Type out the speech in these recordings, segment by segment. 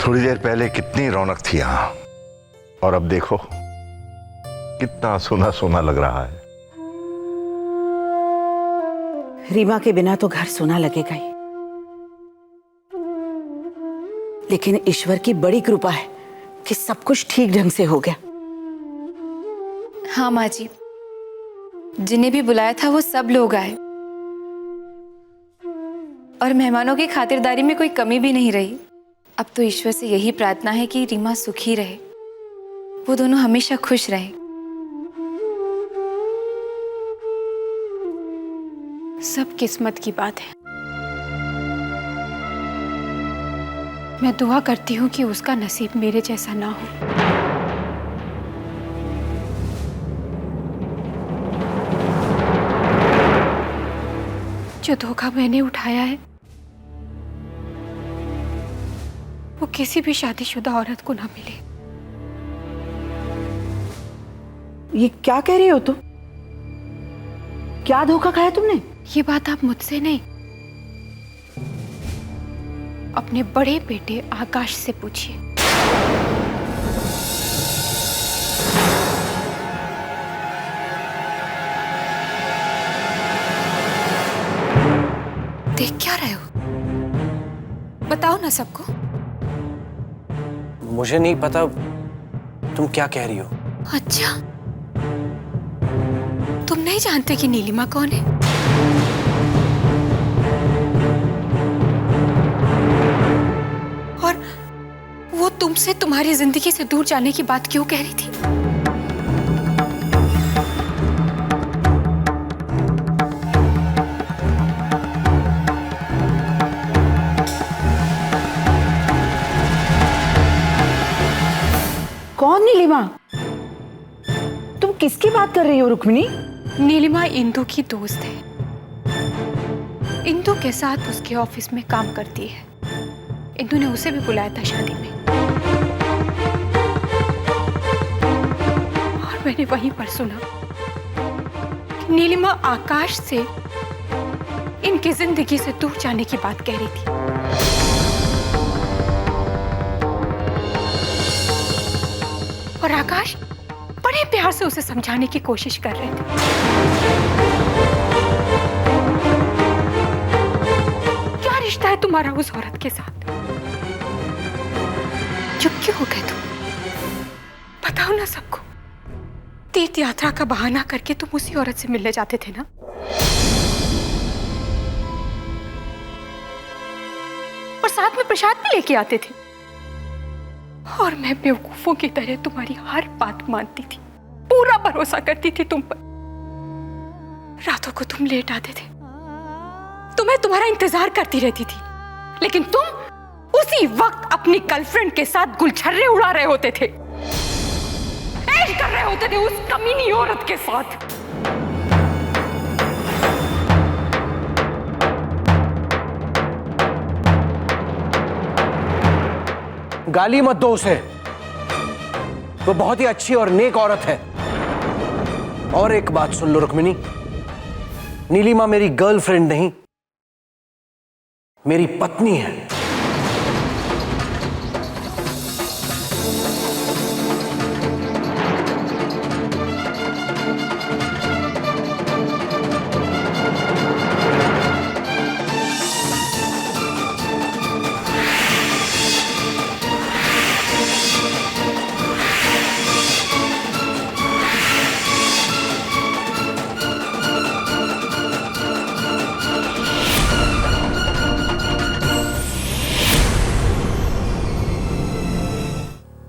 थोड़ी देर पहले कितनी रौनक थी यहां, और अब देखो कितना सोना सोना लग रहा है। रीमा के बिना तो घर सोना लगेगा ही, लेकिन ईश्वर की बड़ी कृपा है कि सब कुछ ठीक ढंग से हो गया। हाँ माँ जी, जिन्हें भी बुलाया था वो सब लोग आए और मेहमानों की खातिरदारी में कोई कमी भी नहीं रही। अब तो ईश्वर से यही प्रार्थना है कि रीमा सुखी रहे, वो दोनों हमेशा खुश रहे। सब किस्मत की बात है। मैं दुआ करती हूँ कि उसका नसीब मेरे जैसा ना हो। जो धोखा मैंने उठाया है वो किसी भी शादीशुदा औरत को ना मिले। ये क्या कह रही हो तुम? क्या धोखा खाया तुमने? ये बात आप मुझसे नहीं, अपने बड़े बेटे आकाश से पूछिए। देख क्या रहे हो? बताओ ना सबको। मुझे नहीं पता तुम क्या कह रही हो। अच्छा, तुम नहीं जानते कि नीलिमा कौन है? और वो तुमसे तुम्हारी जिंदगी से दूर जाने की बात क्यों कह रही थी? कौन नीलिमा? तुम किसकी बात कर रही हो रुक्मिणी? नीलिमा इंदु की दोस्त है। इंदु के साथ उसके ऑफिस में काम करती है। इंदु ने उसे भी बुलाया था शादी में, और मैंने वहीं पर सुना कि नीलिमा आकाश से इनकी जिंदगी से दूर जाने की बात कह रही थी। और आकाश बड़े प्यार से उसे समझाने की कोशिश कर रहे थे। क्या रिश्ता है तुम्हारा उस औरत के साथ? चुप क्यों हो गए तुम? बताओ ना सबको। तीर्थ यात्रा का बहाना करके तुम उसी औरत से मिलने जाते थे ना? और साथ में प्रसाद भी लेके आते थे। और मैं बेवकूफों की तरह तुम्हारी हर बात मानती थी, पूरा भरोसा करती थी तुम पर। रातों को तुम लेट आते थे, तुम्हें तुम्हारा इंतजार करती रहती थी, लेकिन तुम उसी वक्त अपनी गर्लफ्रेंड के साथ गुलछर्रे उड़ा रहे होते थे, ऐश कर रहे होते थे उस कमीनी औरत के साथ। गाली मत दो उसे, वो बहुत ही अच्छी और नेक औरत है। और एक बात सुन लो रुक्मिणी, नीलिमा मेरी गर्लफ्रेंड नहीं, मेरी पत्नी है।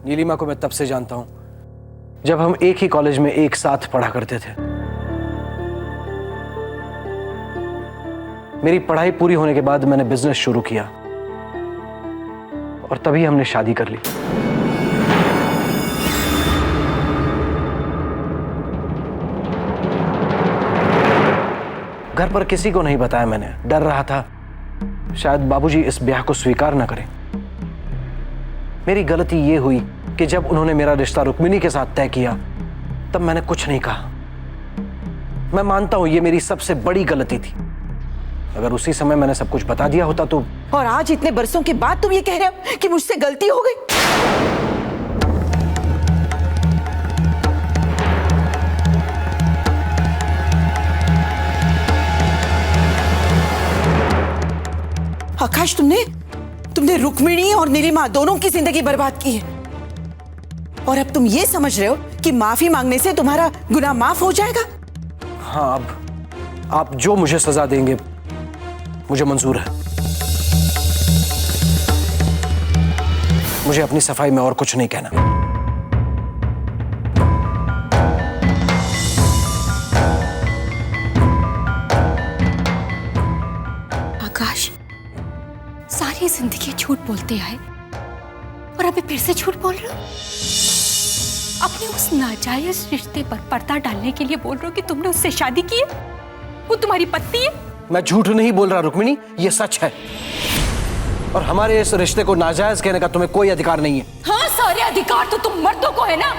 नीलिमा को मैं तब से जानता हूं जब हम एक ही कॉलेज में एक साथ पढ़ा करते थे। मेरी पढ़ाई पूरी होने के बाद मैंने बिजनेस शुरू किया और तभी हमने शादी कर ली। घर पर किसी को नहीं बताया मैंने, डर रहा था शायद बाबूजी इस ब्याह को स्वीकार न करें। मेरी गलती यह हुई कि जब उन्होंने मेरा रिश्ता रुक्मिणी के साथ तय किया तब मैंने कुछ नहीं कहा। मैं मानता हूं यह मेरी सबसे बड़ी गलती थी, अगर उसी समय मैंने सब कुछ बता दिया होता तो। और आज इतने बरसों के बाद तुम ये कह रहे हो कि मुझसे गलती हो गई? आकाश, तुमने रुक्मिणी और नीलिमा दोनों की जिंदगी बर्बाद की है, और अब तुम ये समझ रहे हो कि माफी मांगने से तुम्हारा गुनाह माफ हो जाएगा? हाँ, अब आप जो मुझे सजा देंगे मुझे मंजूर है। मुझे अपनी सफाई में और कुछ नहीं कहना। आकाश, सारी जिंदगी झूठ बोलते आए और अभी फिर से झूठ बोल रहे हो। अपने उस नाजायज रिश्ते पर पर्दा डालने के लिए बोल रहे हो कि तुमने उससे शादी की है, वो तुम्हारी पत्नी है। मैं झूठ नहीं बोल रहा रुक्मिणी, ये सच है। और हमारे इस रिश्ते को नाजायज कहने का तुम्हें कोई अधिकार नहीं है। हाँ, सारे अधिकार तो तुम मर्दों को है ना।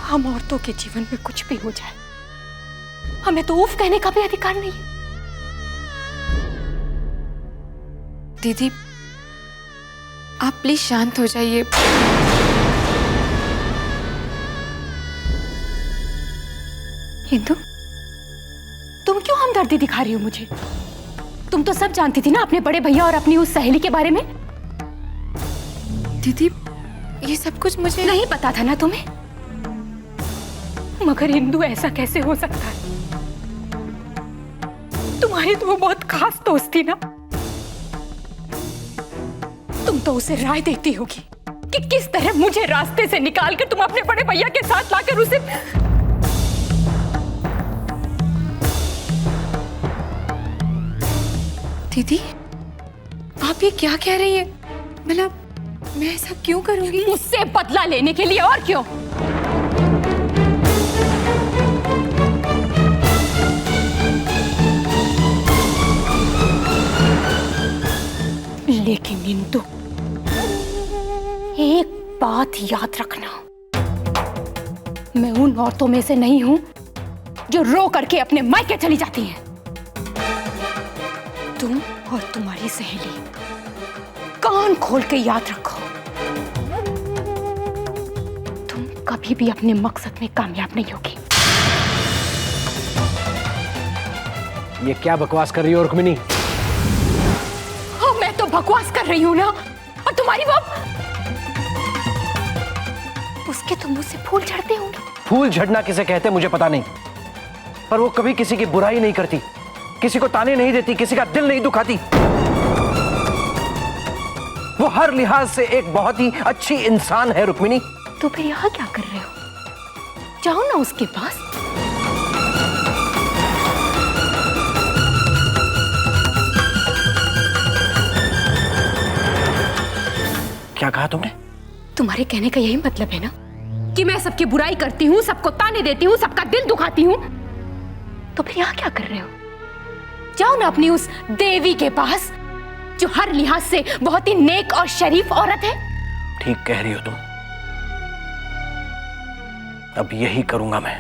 हम औरतों के जीवन में कुछ भी हो जाए, हमें तो उफ कहने का भी अधिकार नहीं है। दीदी, आप प्लीज शांत हो जाइए। हिंदू, तुम क्यों हमदर्दी दिखा रही हो मुझे? तुम तो सब जानती थी ना अपने बड़े भैया और अपनी उस सहेली के बारे में। दीदी, ये सब कुछ मुझे नहीं पता था ना तुम्हें? मगर हिंदू, ऐसा कैसे हो सकता है? तुम्हारी तो वो बहुत खास दोस्त थी ना। तुम तो उसे राय देती होगी कि किस तरह मुझे रास्ते से निकालकर तुम अपने बड़े भैया के साथ लाकर उसे। दीदी, आप ये क्या कह रही है? मतलब मैं ऐसा क्यों करूंगी? मुझसे बदला लेने के लिए, और क्यों? लेकिन इंदु, एक बात याद रखना, मैं उन औरतों में से नहीं हूं जो रो करके अपने मायके चली जाती हैं। तुम और तुम्हारी सहेली कान खोल के याद रखो, तुम कभी भी अपने मकसद में कामयाब नहीं होगी। ये क्या बकवास कर रही हो रुक्मिणी? हाँ, मैं तो बकवास कर रही हूं ना। और तुम्हारी वो, उसके तो मुंह से फूल झड़ते होंगे। फूल झड़ना किसे कहते मुझे पता नहीं, पर वो कभी किसी की बुराई नहीं करती, किसी को ताने नहीं देती, किसी का दिल नहीं दुखाती। वो हर लिहाज से एक बहुत ही अच्छी इंसान है रुक्मिणी। तो फिर यहाँ क्या कर रहे हो? जाओ ना उसके पास। क्या कहा तुमने? तुम्हारे कहने का यही मतलब है ना कि मैं सबकी बुराई करती हूँ, सबको ताने देती हूँ, सबका दिल दुखाती हूँ? तो फिर यहाँ क्या कर रहे हो? जाओ ना अपनी उस देवी के पास जो हर लिहाज से बहुत ही नेक और शरीफ औरत है। ठीक कह रही हो तुम, अब यही करूंगा मैं।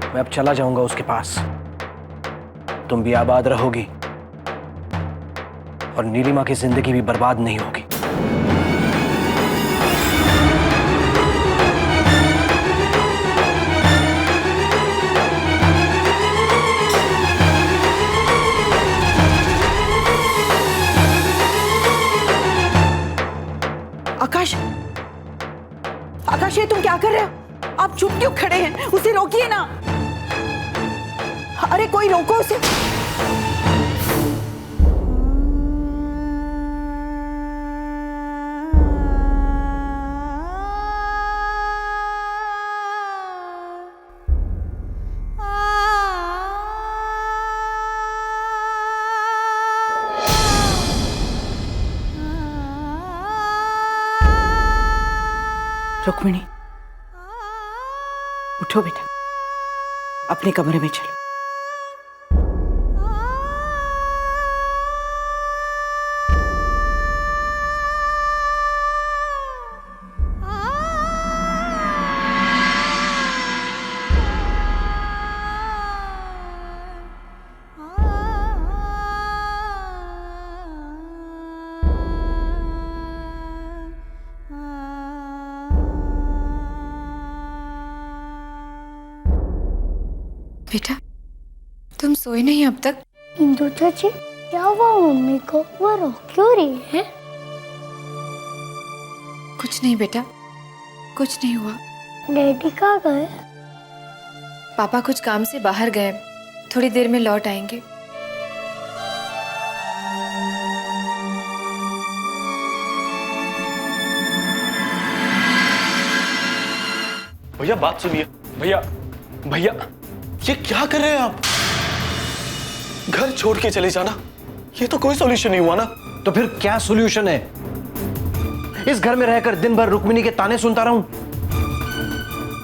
मैं अब चला जाऊंगा उसके पास, तुम भी आबाद रहोगी और नीलिमा की जिंदगी भी बर्बाद नहीं होगी। आकाश, आकाश, ये तुम क्या कर रहे हो? आप चुप क्यों खड़े हैं? उसे रोकिए ना। अरे कोई रोको उसे। रुक्मिणी, उठो बेटा, अपने कमरे में चलो। सोए नहीं अब तक? इंदु चाची, क्या हुआ मम्मी को? वो रो क्यों रही है? कुछ नहीं बेटा, कुछ नहीं हुआ। डैडी कहाँ गए? पापा कुछ काम से बाहर गए, थोड़ी देर में लौट आएंगे। भैया बात सुनिए। भैया भैया ये क्या कर रहे हैं आप? घर छोड़ के चले जाना, ये तो कोई सॉल्यूशन नहीं हुआ ना। तो फिर क्या सॉल्यूशन है? इस घर में रहकर दिन भर रुक्मिणी के ताने सुनता रहूं?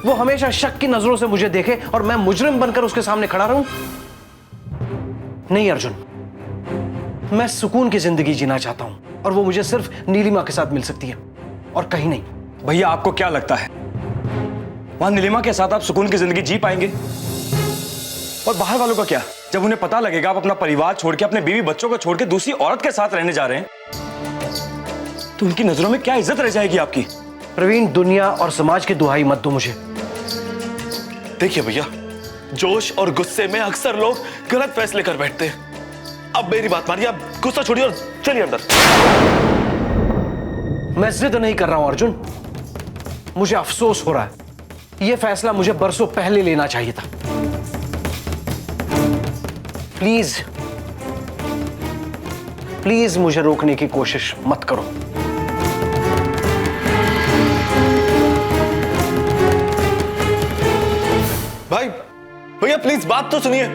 वो हमेशा शक की नजरों से मुझे देखे और मैं मुजरिम बनकर उसके सामने खड़ा रहूं? नहीं अर्जुन, मैं सुकून की जिंदगी जीना चाहता हूं और वो मुझे सिर्फ नीलिमा के साथ मिल सकती है और कहीं नहीं। भैया आपको क्या लगता है वहां नीलिमा के साथ आप सुकून की जिंदगी जी पाएंगे? और बाहर वालों का क्या, जब उन्हें पता लगेगा आप अपना परिवार छोड़ के, अपने बीवी बच्चों को छोड़ के दूसरी औरत के साथ रहने जा रहे हैं, तो उनकी नजरों में क्या इज्जत रह जाएगी आपकी? प्रवीण, दुनिया और समाज की दुहाई मत दो मुझे। देखिए भैया, जोश और गुस्से में अक्सर लोग गलत फैसले कर बैठते हैं। अब मेरी बात मानिए, आप गुस्सा छोड़िए और चलिए अंदर। मैं जिद नहीं कर रहा हूं अर्जुन, मुझे अफसोस हो रहा है। यह फैसला मुझे बरसों पहले लेना चाहिए था। प्लीज प्लीज मुझे रोकने की कोशिश मत करो। भाई भैया प्लीज बात तो सुनिए।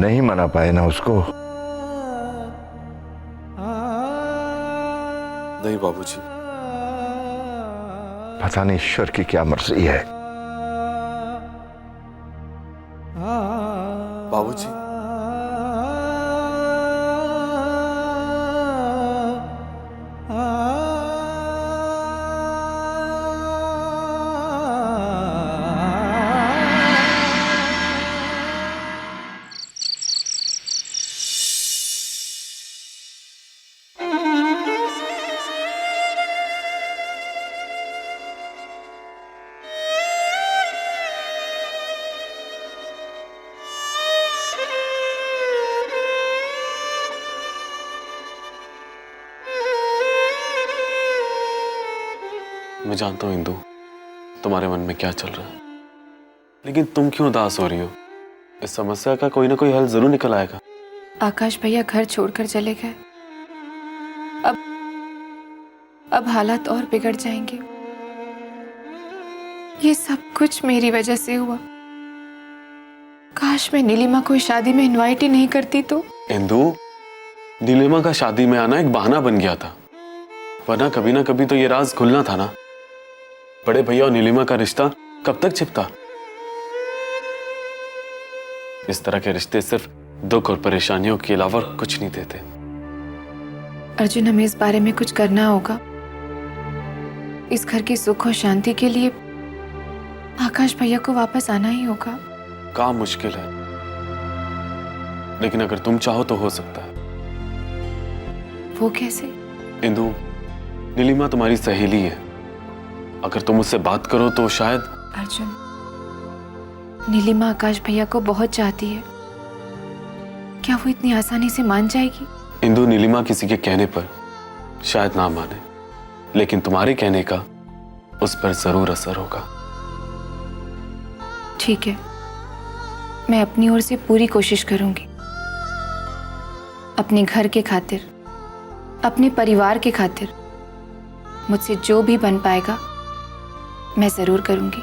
नहीं मना पाए ना उसको? नहीं बाबूजी। पता नहीं ईश्वर की क्या मर्जी है। बाबूजी मैं जानता हूं इंदु, तुम्हारे मन में क्या चल रहा है, लेकिन तुम क्यों उदास हो रही हो? इस समस्या का कोई ना कोई हल जरूर निकल आएगा। आकाश भैया घर छोड़कर चले गए, अब हालात और बिगड़ जाएंगे। ये सब कुछ मेरी वजह से हुआ। काश मैं नीलिमा को शादी में इनवाइट ही नहीं करती तो। इंदु, नीलिमा का शादी में आना एक बहाना बन गया था, वरना कभी ना कभी तो ये राज खुलना था ना। बड़े भैया और नीलिमा का रिश्ता कब तक छिपता? इस तरह के रिश्ते सिर्फ दुख और परेशानियों के अलावा कुछ नहीं देते। अर्जुन, हमें इस बारे में कुछ करना होगा। इस घर की सुख और शांति के लिए आकाश भैया को वापस आना ही होगा। काम मुश्किल है, लेकिन अगर तुम चाहो तो हो सकता है। वो कैसे? इंदु, नीलिमा तुम्हारी सहेली है, अगर तुम उससे बात करो तो शायद। अर्जुन, नीलिमा आकाश भैया को बहुत चाहती है, क्या वो इतनी आसानी से मान जाएगी? इंदु, नीलिमा किसी के कहने पर शायद ना माने, लेकिन तुम्हारे कहने का उस पर जरूर असर होगा। ठीक है, मैं अपनी ओर से पूरी कोशिश करूंगी। अपने घर के खातिर, अपने परिवार के खातिर मुझसे जो भी बन पाएगा मैं जरूर करूंगी।